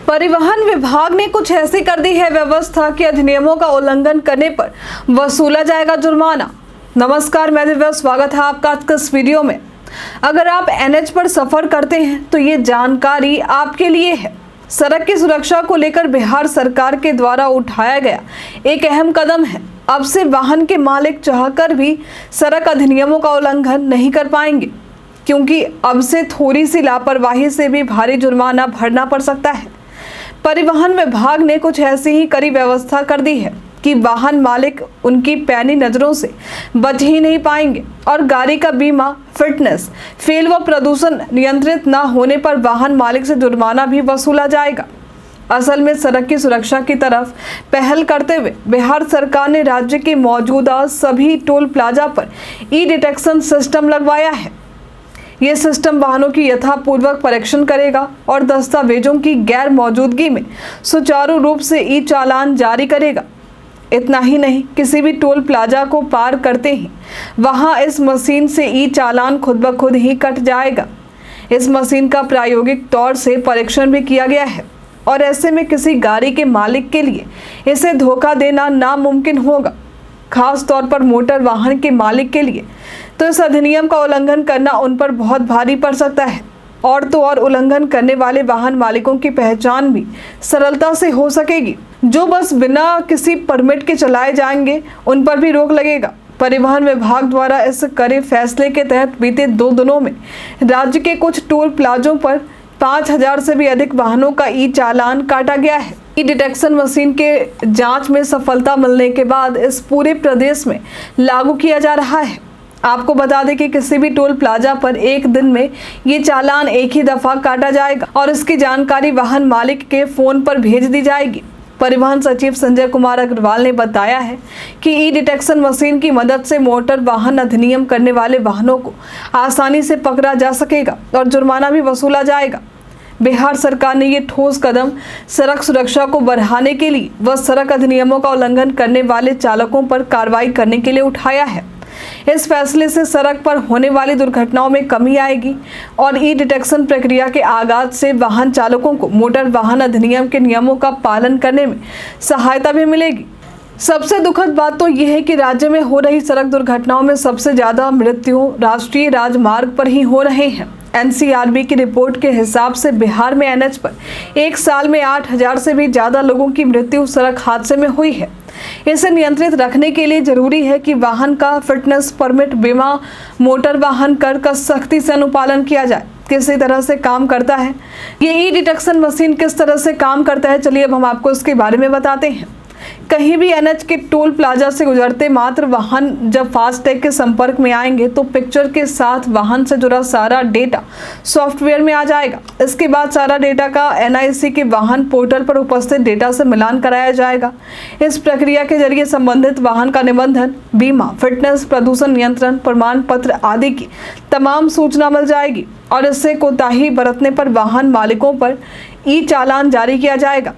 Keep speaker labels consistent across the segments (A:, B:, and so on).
A: परिवहन विभाग ने कुछ ऐसी कर दी है व्यवस्था कि अधिनियमों का उल्लंघन करने पर वसूला जाएगा जुर्माना। नमस्कार, मैं दिव्या, स्वागत है आपका आज के इस वीडियो में। अगर आप एनएच पर सफर करते हैं तो ये जानकारी आपके लिए है। सड़क की सुरक्षा को लेकर बिहार सरकार के द्वारा उठाया गया एक अहम कदम है। अब से वाहन के मालिक चाहकर भी सड़क अधिनियमों का उल्लंघन नहीं कर पाएंगे, क्योंकि अब से थोड़ी सी लापरवाही से भी भारी जुर्माना भरना पड़ सकता है। परिवहन विभाग ने कुछ ऐसी ही कड़ी व्यवस्था कर दी है कि वाहन मालिक उनकी पैनी नजरों से बच ही नहीं पाएंगे और गाड़ी का बीमा, फिटनेस फेल व प्रदूषण नियंत्रित न होने पर वाहन मालिक से जुर्माना भी वसूला जाएगा। असल में सड़क की सुरक्षा की तरफ पहल करते हुए बिहार सरकार ने राज्य के मौजूदा सभी टोल प्लाजा पर ई डिटेक्शन सिस्टम लगवाया है। ये सिस्टम वाहनों की यथापूर्वक परीक्षण करेगा और दस्तावेजों की गैर मौजूदगी में सुचारू रूप से ई चालान जारी करेगा। इतना ही नहीं, किसी भी टोल प्लाजा को पार करते ही वहां इस मशीन से ई चालान खुद ब खुद ही कट जाएगा। इस मशीन का प्रायोगिक तौर से परीक्षण भी किया गया है और ऐसे में किसी गाड़ी के मालिक के लिए इसे धोखा देना नामुमकिन होगा, खास तौर पर मोटर वाहन के मालिक के लिए। तो इस अधिनियम का उल्लंघन करना उन पर बहुत भारी पड़ सकता है। और तो और उल्लंघन करने वाले वाहन मालिकों की पहचान भी सरलता से हो सकेगी। जो बस बिना किसी परमिट के चलाए जाएंगे उन पर भी रोक लगेगा। परिवहन विभाग द्वारा इस कड़े फैसले के तहत बीते 2 दिनों में राज्य के कुछ टोल प्लाजों पर 5000 से भी अधिक वाहनों का ई चालान काटा गया है। ई डिटेक्शन मशीन के जांच में सफलता मिलने के बाद इस पूरे प्रदेश में लागू किया जा रहा है। आपको बता दें कि किसी भी टोल प्लाजा पर एक दिन में ये चालान एक ही दफा काटा जाएगा और इसकी जानकारी वाहन मालिक के फोन पर भेज दी जाएगी। परिवहन सचिव संजय कुमार अग्रवाल ने बताया है कि ई डिटेक्शन मशीन की मदद से मोटर वाहन अधिनियम करने वाले वाहनों को आसानी से पकड़ा जा सकेगा और जुर्माना भी वसूला जाएगा। बिहार सरकार ने ये ठोस कदम सड़क सुरक्षा को बढ़ाने के लिए व सड़क अधिनियमों का उल्लंघन करने वाले चालकों पर कार्रवाई करने के लिए उठाया है। इस फैसले से सड़क पर होने वाली दुर्घटनाओं में कमी आएगी और ई डिटेक्शन प्रक्रिया के आगाज से वाहन चालकों को मोटर वाहन अधिनियम के नियमों का पालन करने में सहायता भी मिलेगी। सबसे दुखद बात तो यह है कि राज्य में हो रही सड़क दुर्घटनाओं में सबसे ज्यादा मृत्यु राष्ट्रीय राजमार्ग पर ही हो रहे हैं। एनसीआरबी की रिपोर्ट के हिसाब से बिहार में एनएच पर एक साल में 8000 से भी ज्यादा लोगों की मृत्यु सड़क हादसे में हुई है। इसे नियंत्रित रखने के लिए जरूरी है कि वाहन का फिटनेस, परमिट, बीमा, मोटर वाहन कर का सख्ती से अनुपालन किया जाए। किसी तरह से काम करता है ये ई डिटेक्शन मशीन, किस तरह से काम करता है, चलिए अब हम आपको इसके बारे में बताते हैं। कहीं भी एनएच के टोल प्लाजा से गुजरते मात्र वाहन जब फास्टैग के संपर्क में आएंगे तो पिक्चर के साथ वाहन से जुड़ा सारा डेटा सॉफ्टवेयर में आ जाएगा। इसके बाद सारा डेटा का एनआईसी के वाहन पोर्टल पर उपस्थित डेटा से मिलान कराया जाएगा। इस प्रक्रिया के जरिए संबंधित वाहन का निबंधन, बीमा, फिटनेस, प्रदूषण नियंत्रण प्रमाण पत्र आदि की तमाम सूचना मिल जाएगी और इससे कोताही बरतने पर वाहन मालिकों पर ई चालान जारी किया जाएगा।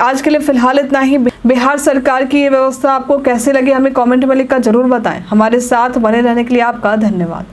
A: आज के लिए फिलहाल इतना ही। बिहार सरकार की ये व्यवस्था आपको कैसे लगी हमें कमेंट में लिखकर जरूर बताएं। हमारे साथ बने रहने के लिए आपका धन्यवाद।